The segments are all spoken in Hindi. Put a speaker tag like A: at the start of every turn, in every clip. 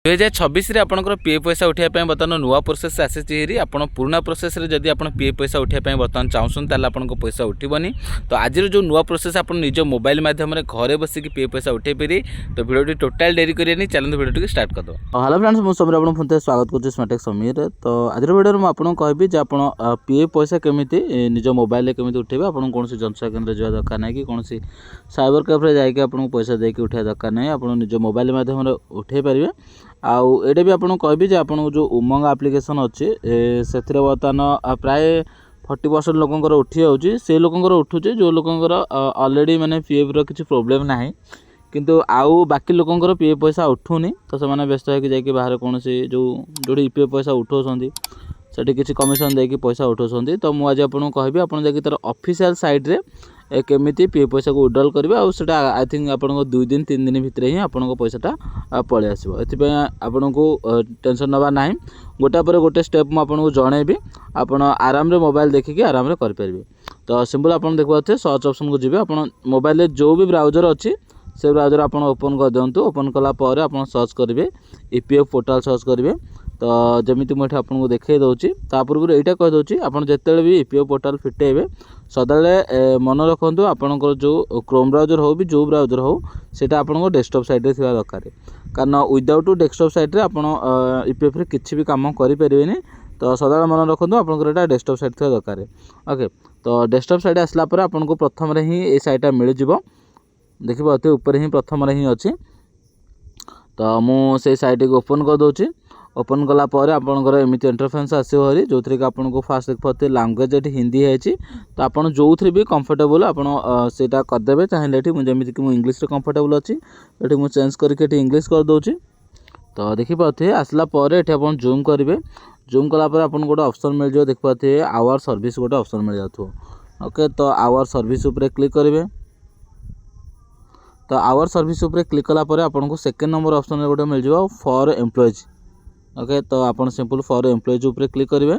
A: 2026 आपंकर पीएफ पैसा उठाइए बर्तमान नुआ प्रोसेस आसी आप पुराना प्रोसेस जदि आप पीएफ पैसा उठाइए बर्तमान चाहूँ ताल आप पैसा उठबनी। तो आज जो नुआ प्रोसेस आप निज मोबाइल माध्यम घरे बसिक पीएफ पैसा उठे पारे। तो भिडियो टोटाल डेरी करें चलते भिडियो स्टार्ट कर दो। हेलो फ्रेंड्स मुझे समीर आपको पुनः स्वागत करुँच स्मार्टेक समीर। तो आज भिडियो में आपको कहबी जे आप पीएफ पैसा केमी निज मोबाइल केमी उठेबे। आप कौन जनसेवा केन्द्र जावा दरकार ना कि कौन साइबर कैफे जाकि आपको पैसा देके उठा दरकार ना। आप निज मोबाइल माध्यम उठे पारे। आउ एटे भी आपको कहबी जे आपन जो उमंग एप्लिकेशन अच्छे से बर्तमान प्राय 40% लोकंर उठी जाऊँगी। से लोकंर उठुचे जो लोकंर ऑलरेडी माने पीएफ रो किसी प्रॉब्लम नाही किंतु आउ बाकी लोकंर पीएफ पैसा उठुनी। तो से व्यस्त होकर जाकि बाहर कौन जो पीएफ पैसा उठाउछंती सेठी किसी कमिशन देकी पैसा उठाउछंती। तो मुझे आपको कहबी आप तार ऑफिशियल साइट रे केमी पीएफ पैसा को विड्रॉल करेंगे। आउटा आई थिंक आपको 2 दिन 3 दिन भितर ही आपको पैसाटा पलि आसो। ये आपन को टेंशन नवा ना गोटा पर गोटे स्टेप मुझे जनइबी आप आराम रे मोबाइल देखिए आराम रे करें। तो सिंपल आप देखते सर्च ऑप्शन को जी आप मोबाइल जो भी ब्राउजर अच्छी से ब्राउजर आप ओपन कर दिंतु। ओपन कलापर आप सर्च करेंगे ईपीएफ पोर्टाल सर्च करेंगे। तो जमी मुझे आपको देखा दूसरी पूर्व यहाँ कहीदे आप जिते भी ईपीएफ पोर्टाल फिटेबे सदा मन रखु आपंकर जो क्रोम ब्राउजर हो भी जो ब्राउजर हो सेटा आपको डेस्कटॉप साइड थी दरकार। कारण विदाउट डेस्कटॉप साइड आप ईपीएफ किसी भी कम करें। तो सदा मन रखु आपंकर डेस्कटॉप साइड थी दरकार। ओके तो डेस्कटॉप साइड आसला आपको प्रथम ही ये साइटा मिल जाव। देखिए ऊपर ही प्रथम ही अच्छी। तो मुझे साइट को ओपन कर दूसरी। ओपन कलापर आपंकर एमती इंटरफेस आसो हरी जो थी आपको फास्ट देखते लैंग्वेज ये हिंदी है। तो आप जो थी भी कंफर्टेबल आपटा करदे चाहिए। जमीक इंग्लीश कंफर्टेबल अच्छी ये मुझे चेंज करके इंग्लीश कर दूसरी। तो देखिए आसला ये आप जूम करेंगे। जूम कलापर आपको गोटे ऑप्शन मिल जाए देखिए आवर सर्विस गोटे ऑप्शन मिल जाए। ओके तो आवर सर्विस उपर क्लिक करेंगे। तो आवर सर्विस उपर क्लिक कलापर आपको सेकेंड नंबर ऑप्शन गोटे मिल जाए फॉर एम्प्लॉइज। ओके तो आपन सिंपल फॉर एम्प्लॉइज उपर क्लिक करेंगे।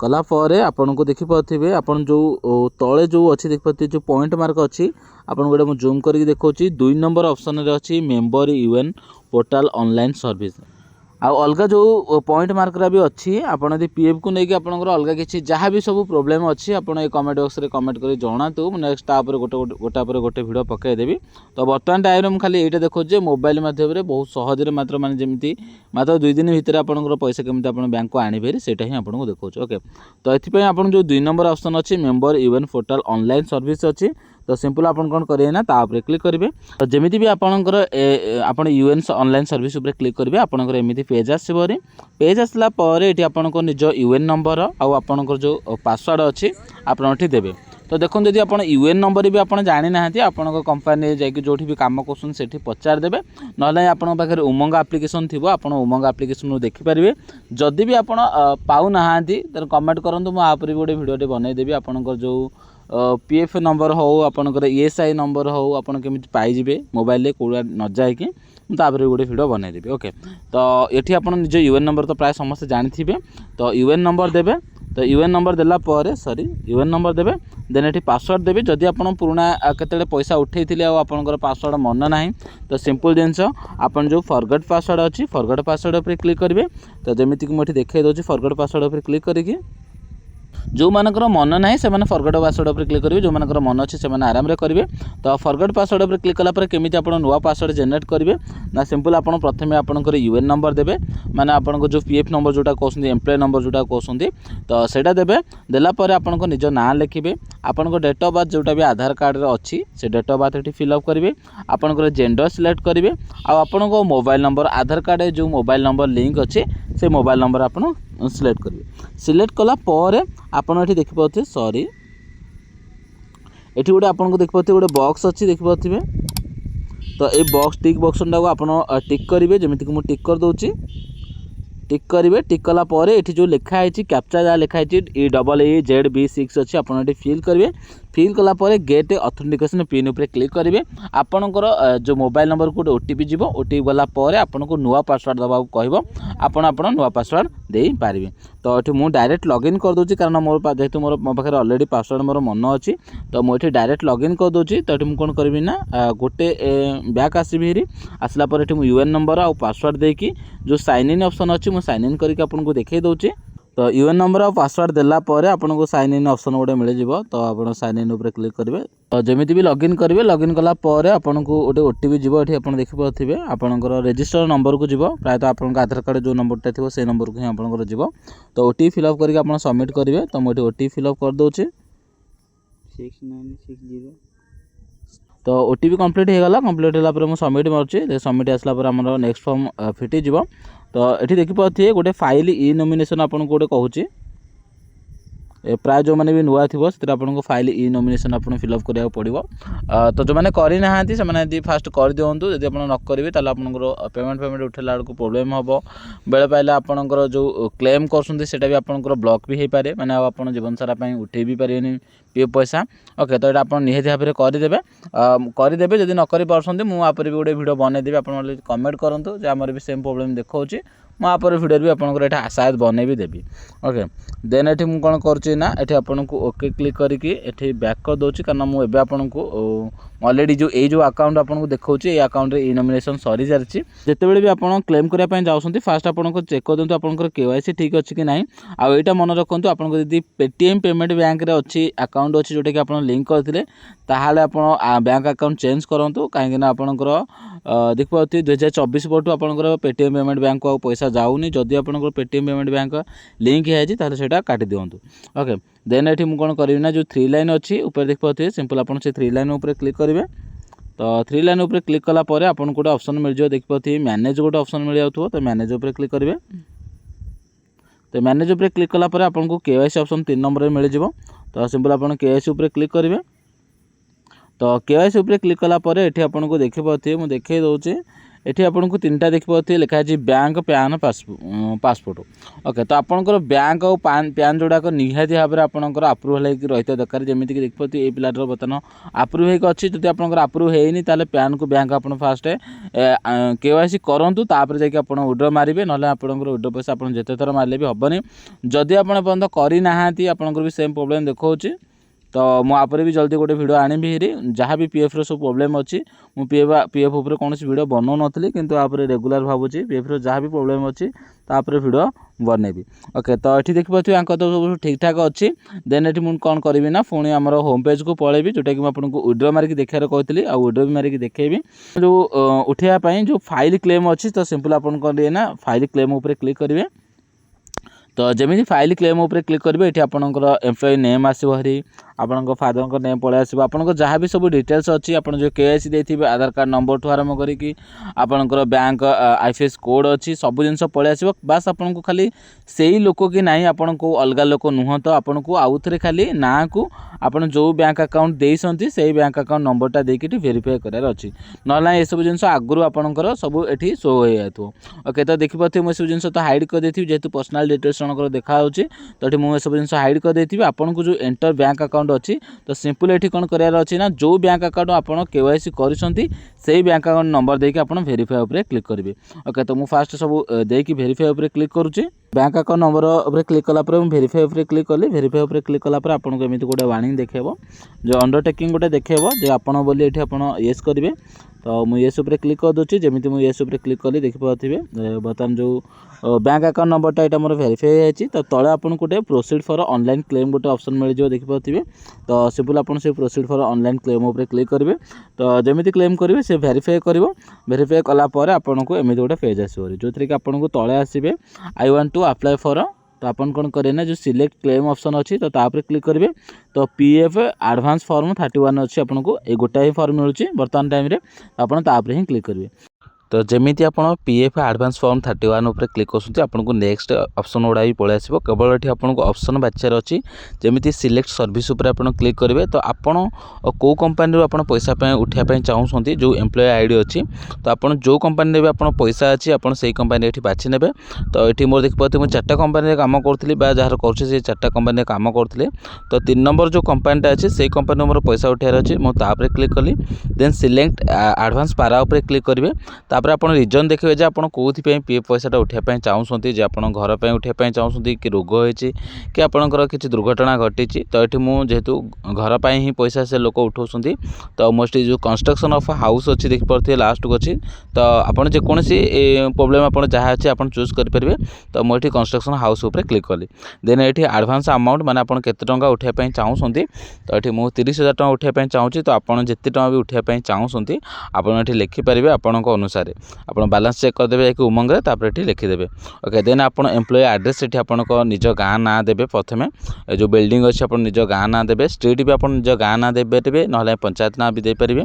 A: कलापर आपन को देखिए आपन जो तले जो अच्छी देखिए जो पॉइंट मार्क अच्छी आपन गोटे मुझे जूम करके देखा 2 नंबर ऑप्शन रे अच्छी member UAN portal online service. आ अलग जो पॉइंट मार्करा भी अच्छी आपन यदि पीएफ को लेकिन आपंकर अलग किसी जहाँ भी सब प्रोब्लेम अच्छी आपन ये कमेंट बॉक्स रे कमेंट कर जनातु। नेक्स्ट तापर गोटा गोटे वीडियो पकईदेवी। तो बर्तमान टाइम मुझे खाली ये देखो मोबाइल माध्यम बहुत सहज मात्र माने जमी मात्र 2 दिन भितर आपंकर पैसा केमी आप बैंक को आनीपारे से ही आपको देखा। ओके तो ये आप जो 2 नंबर ऑप्शन अच्छी member UAN portal online service अच्छी। तो सिंपल आप कौन करेंगे ना तापर क्लिक करेंगे। तो जमी भी आपंकर आप यूएन ऑनलाइन सर्विस उपर क्लिक करेंगे आपंकर एमती पेज आसोरी। पेज आसला ये आपंकर निज यूएन नंबर आउ आपंकर जो पासवर्ड अच्छी आपठी देवे। तो देखो जब आप यूएन नंबर भी आप जानी ना आप कंपानी जाकि जो भी कम कर पचार देवे ना आप पाखे उमंग एप्लिकेशन थी आप उमंग एप्लिकेशन देखिपारे। जदि भी आप पाऊना तो कमेंट करूँ मुझे आप गोटे भिडियो बनईदेवी आपंकर जो पीएफ नंबर हो आपंकर ईएसआई नंबर हो आपन केमी पाइबे मोबाइल कौड़ा न जाकि मुझे गोटे भिडियो बनईदेवी। ओके तो ये आप निज यूएन नंबर तो प्राय समस्त जानी। तो यूएन नंबर देवे। तो यूएन नंबर देला यूएन नंबर देवे देन ये पासवर्ड देवे। जदि आप पुराना केते पैसा उठे आपंकर पासवर्ड मन ना तो सिंपल जिनस आप जो फॉरगेट पासवर्ड अच्छी फॉरगेट पासवर्ड पर क्लिक करेंगे। तो जमीक मुझे देखा दूसरी फॉरगेट पासवर्ड पर क्लिक करके जो मानकर मन ना से फॉरगेट पासवर्ड पर क्लिक करेंगे। जो मानकर मन अच्छे से आराम करेंगे। तो फॉरगेट पासवर्ड पर क्लिक कलापर केमी आप नुआ पासवर्ड जनरेट करेंगे ना सिंपल आप प्रथम आपंकर यूएन नंबर देवे माने आपन जो पीएफ नंबर जोटा कहते एम्प्लॉय नंबर जोटा कहते तो सेटा देवे। देलापर आपन निज ना लिखिए आपन डेट ऑफ बर्थ जोटा भी आधार कार्ड अच्छी से डेट ऑफ बर्थ ये फिलअप करेंगे। आपन जेंडर सिलेक्ट करेंगे आपन मोबाइल नंबर आधार कार्ड जो मोबाइल नंबर लिंक अच्छे से मोबाइल नंबर आप सिलेक्ट करेंगे। सिलेक्ट कलापर आपन ये देखिए सॉरी ये गोटे आपको देखिए गोटे बॉक्स अच्छी देखिए। तो ये बॉक्स टिक बॉक्स टाक आप टिक करेंगे जमीक मुझे टिक कर दूसरी। टिक करेंगे। टिक कलापर ये जो लिखाई कैप्चा जहाँ लिखाई EEEZB6 अच्छी आप फिल करेंगे। फिल कलापर गेट ऑथेंटिकेशन पिन उपर क्लिक करेंगे। आपणकर जो मोबाइल नंबर को OTP जीव OTP गलापर आपको नुआ पासवर्ड दबा कह आप नुआ पासवर्ड दे पारे। तो ये मुझे डायरेक्ट लॉगिन कर दूसरी कारण मोर जेहतु मोर मो पाखे अलरेडी पासवर्ड मोर मन अच्छी तो मुझे डायरेक्ट लॉगिन कर दूसरी। तो ये मुझे कौन करी ना गोटे बैक आसबि आसला पर ये UN नंबर आ पासवर्ड देकी जो साइन इन ऑप्शन अच्छी मुझे साइन इन करके आपको देखा दूसरी। तो UN नंबर और पासवर्ड देलापर आपको साइन इन ऑप्शन गोटे मिल जाव। तो आप साइन इन उपर क्लिक करेंगे। तो जमी भी लॉगिन करेंगे। लॉगिन कलापर आपको गोटे OTP जीव ये आप देखिपे आपंकर रजिस्टर नंबर को जीव प्रायतः आप आधार कार्ड जो नंबरटा थी से नंबर को ही आपंकर जीव। तो OTP फिलअप करके आप सबमिट करेंगे। तो मुझे OTP फिलअप कर दूसरी 6960। तो OTP कंप्लीट हो गला। कंप्लीट होगा मुझे सबमिट मार्ची। सबमिट आसला आम नेक्स्ट फॉर्म फिटी जीव। तो ये देखिपे गोटे फाइल ई नॉमिनेशन आपको गोटे कहूँ प्राय जो मैंने भी नुआ थी से आपको फाइल ई नॉमिनेशन आप फिलअप कराया पड़ो। तो जो मैंने करना से फास्ट कर दिंतु। जब आप न करेंगे तो आपंकर पेमेंट उठेला बेलू प्रोब्लेम हम बेले पाइले आपंकर जो क्लेम कर भी आपंकर ब्लॉक भी हो पारे मैंने आप जीवन सारा उठे भी पारे PF पैसा। ओके तो ये आप निहाती भाव में करदे जब न कर मुझे गोटे वीडियो बनईदेवी आप कमेंट करूँ जे आमर भी सेम प्रोब्लेम देखा मुझे वीडियो भी आपको शायद बनई भी देवी। ओके देन ये मुझे कौन करुँना ये आपको ओके क्लिक करके बैक कर दूसरी कारण मुझे आपको ऑलरेडी जो अकाउंट आपको देखा ये अकाउंट ई नॉमिनेशन सरी सारी। जितेबाला भी आप क्लेम करने जाऊँगी फास्ट आपको चेक कर दिखाँ आपंकर KYC ठीक अच्छी कि ना। आईटा मन रखु आपको जब पेटीएम पेमेंट बैंक रे अच्छी अकाउंट अच्छी जोटा कि आप लिंक करते ताहले आप बैंक अकाउंट चेंज करूँ कहीं आपंकर देखिए 2024 पटू आपंकर पेटीएम पेमेंट बैंक को पैसा जाऊनी। जदि आपंकर पेटीएम पेमेंट बैंक लिंक है काटी दिंतु। ओके देन ये मुझे कौन करी जो 3 लाइन अच्छी ऊपर देखिए सिंपल आप 3 लाइन उपर क्लिक करेंगे। तो 3 लाइन उपर क्लिक कलापर आपको गोटे ऑप्शन मिल जाए देखिए मैनेज गोटे ऑप्शन मिल जाऊ। तो मैनेज उपर क्लिक करेंगे। तो मैनेज उपर क्लिक कलापर आपको KYC ऑप्शन 3 नंबर मिल जाव। तो सिंपल आप KYC उपर क्लिक करेंगे। तो KYC उपर क्लिक कलापर ये आपको देखिए मुझे देखे दूसरी ये आपको 3टा देखिए लिखाई बैंक पैन पासपोर्ट। ओके तो आपंकर बैंक और पैन जोड़ाक निहाती भाव में आपंकर आप्रुवाल होकर रही दरकार जमीक देखिए ये पिलाटर बर्तमान आप्रुव हो अच्छी जब आपंकर आप्रुव होनी ताले पैन को बैंक आप फास्ट KYC करूँ तापर जाकि आप विड्रो मारे ना आपंकर विड्रो पैसा आप जिते थर मारे भी हेनी। जदि आप करना आपंकर भी सेम प्रोब्लेम देखा। तो मुझे भी जल्दी गोटे वीडियो आनीबी हेरी जहाँ भी PF सब प्रोब्लेम अच्छी मुझे PF उपर कौन वीडियो बनाऊ नी किंतु रेगुलर भावुँ PF जहाँ भी प्रोब्लेम अच्छी तापर वीडियो बनैबी। ओके तो ये देखिए तो सब ठीक ठाक अच्छी। देन ये मुझे कौन करी ना पुणी आम होम पेज को पलैबी जोटा कि आपको विड्रो मारिक देखार कहती आ विड्रो भी मारिक देखेबी जो उठाइवाई जो फाइल क्लेम अच्छी। तो सिंपल आप ना फाइल क्लेम उपर क्लिक करेंगे। तो जमी फाइल क्लेम उपर क्लिक करेंगे ये आपंकर एम्प्लॉय नेम आसो हरी आपंक फादर नेम पलि आस आपंकर जहाँ भी सब डिटेल्स अच्छी आप जो KYC देते आधार कार्ड नंबर ठू आरम्भ करके आपंकर बैंक IFS कोड अच्छी सब जिन पलि आस। बास आपको खाली से ही लोक कि ना आपन को अलग लोक नुह तो आपन को आउ थे खाली ना को आप जो बैंक अकाउंट देती से बैंक अकाउंट नंबरटा देकी वेरीफाई करार अच्छी ना ये सब जिन आगु आपंकर सब ये शो हो जाए। ओके तो देखिए मुझे सब जिन तो हाइड कर देती जेहतु पर्सनल डिटेल्स जनकर देखा तो ये मुझे सब जिन हाइड कर देती आपको जो एंटर बैंक अकाउंट अच्छी। तो सिंपल ये कौन करार अच्छी ना जो बैंक अकाउंट आप KYC करछंती से बैंक अकाउंट नंबर देके आप वेरीफाई उपर क्लिक करेंगे। ओके तो मुझे फास्ट सब देकी वेरीफाई उपर क्लिक करुँची बैंक अकाउंट नंबर उपर क्लिक कलापर वेरीफाई उपर क्लिक कली वेरीफाई उपर क्लिक कलापर आपको एमती गोटे वार्निंग देखेब जो अंडरटेकिंग गोटे देखेब जे आपन बोली ये आप येस करेंगे। तो मुझे येस उपर क्लिक कर दूसरी जमी मुझे येस उपर क्लिक कली देखिए बर्तमान जो बैंक अकाउंट नंबरटा ये मोर वेरीफाई है। तो तले आपको गोटे प्रोसीड फॉर ऑनलाइन क्लेम गोटे ऑप्शन मिल जाए देखिए। तो सिंपल आप प्रोसीड फॉर ऑनलाइन क्लेम उपर क्लिक करेंगे। तो जमी क्लेम करेंगे से वेरीफाई कर वेरीफाई कलापर आपको एमती गोटे पेज आसो जो थी कि आपको तले आसवे I want to apply for. तो आपन कौन करें ना जो सिलेक्ट क्लेम ऑप्शन अच्छी तो तापर क्लिक करेंगे। तो PF एडवांस फॉर्म 31 अच्छी आपको ये गोटाए फॉर्म मिलूँ बर्तमान टाइम आप ही क्लिक करेंगे। तो जमीती आप पीएफ एडवांस फॉर्म 31 उपर क्लिक करते आपको नेक्स्ट ऑप्शन गुड़ा भी पलि आसो केवल ये आपको ऑप्शन बाचार अच्छी जमी सिलेक्ट सर्विस उपर आप क्लिक करेंगे तो आपड़ कौ कंपानी आप पैसा उठाई चाहते जो एम्प्लॉय आईडी अच्छी तो आप जो कंपानी भी आप पैसा अच्छी आप कंपानी ये बाछि ने तो ये मोर देखिए मुझे 4टा कंपानी काम करी जार कर 4टा कंपानी काम करते तो 3 नंबर जो कंपानीटा अच्छे से कंपानी मोर पैसा उठार अच्छे मुझे क्लिक कली देन सिलेक्ट एडवांस पारा उपर क्लिक करेंगे तापर आप रिजन देखिए जे आप कौन पीएफ पैसा उठाई चाहते जे आप घर पर उठाई चाहते कि रोग होती कि आपंकर किसी दुर्घटना घटी तो ये मुझेतु घर पर ही पैसा से लोक उठाऊँ तो मोस्टली जो कंस्ट्रक्शन ऑफ हाउस अच्छी देखिए लास्ट को अच्छी तो आपड़ जेकोसी प्रोब्लेम आप जहाँ अच्छे आप चूज करेंगे तो मुझे कंस्ट्रक्शन हाउस उपर क्लिक कली देन ये एडवांस अमाउंट माने आप केते टंका उठाई चाहते तो ये मुझे 30,000 टंका उठाई चाहूँगी तो आपड़ जिते टंका भी उठाई चाहते आपड़ लिखिपारे आपण अनुसार आप बालांस चेक करदे कि उमंग ये लिखिदेवे ओके देन आप एम्प्लॉय एड्रेस ये आप निज गाँ ना देवे प्रथम जो बिल्डिंग अच्छे आप निज गाँ ना देवे स्ट्रीट भी आप निज गाँ ना देपारे ना पंचायत ना भी देपारे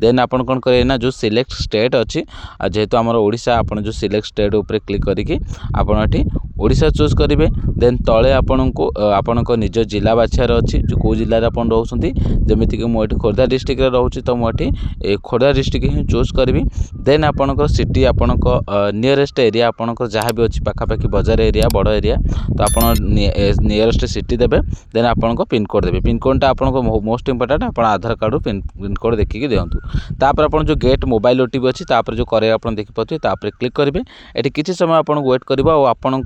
A: देन आप कौन करेंगे ना जो सिलेक्ट स्टेट अच्छी जेहेतु आम ओडिशा आप जो सिलेक्ट स्टेट उपर क्लिक करके आपड़ी ओडिशा चूज करेंगे देन तले आपण को आपण निज जिला बाछार अच्छी जो कौ जिले आप रोचे जमीक मुझे खोर्धा डिस्ट्रिक्ट रोचे तो मुझे खोर्धा डिस्ट्रिक्ट ही चूज करी देन आपणकर सिटी आपणक नियरेस्ट एरिया आपणकर जहाँ भी अच्छी पाखापाखि बजार एरिया बड़ एरिया तो आप नियरेस्ट सिटी देवे देन आपणक पिनकोड देवे पिनकोडटा आपको मोस्ट इंपोर्टेंट आप आधार कार्ड पिनकोड देखिए दिंतु तापर आप जो गेट मोबाइल ओटीपी अच्छी जो करे आप देखिए क्लिक करेंगे ये किसी समय आपको वेट करवा और आपण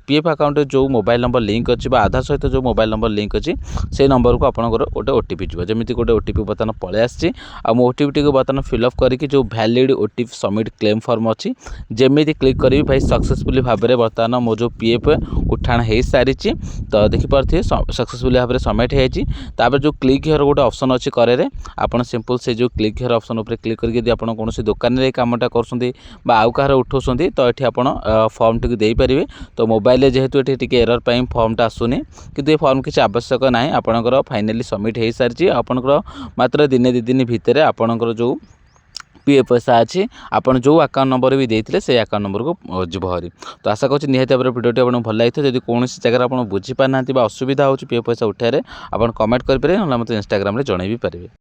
A: पीएफ अकाउंट जो मोबाइल नंबर लिंक अच्छी आधार सहित जो मोबाइल नंबर लिंक अच्छी से नंबर को आपंकर गोटे ओटीपी जो जमी गोटे ओटीपी बर्तमान पलि आसी ओटीपी टी बर्तमान फिलअप करके जो valid OTP submit claim form अच्छी जमी क्लिक करी भाई सक्सेसफुली भाव में बर्तमान मो जो पीएफ उठाण हो सारी तो देखिपे सक्सेसफुली भाव में सबमिट होती जो क्लिक हियर गोटे ऑप्शन अच्छी करे आप सिंपल से जो क्लिक हियर ऑप्शन उपर क्लिक करके आप कौन दुकान में कामटा कर आउ कहार उठाऊँ तो ये आप फॉर्म टी देपारे तो मोबाइल जेहेतु ये एरर पर फॉर्मटा आसुनी कि फॉर्म किसी आवश्यक ना आपंकर फाइनाली सबमिट हो सारी आपंकर मात्र दिने 2 दिन भितर आपंकर जो पीएफ पैसा अच्छी आपन जो अकाउंट नंबर भी देते से अकाउंट नंबर को जीव हरी तो आशा करूँ निहत भाव भिडियो आपको भल लगी जब कौन जगह आप बुझीपार ना असुविधा हो पीएफ पैसा उठारे आप कमेंट करेंगे ना मतलब इंस्टाग्राम जन भी पारे।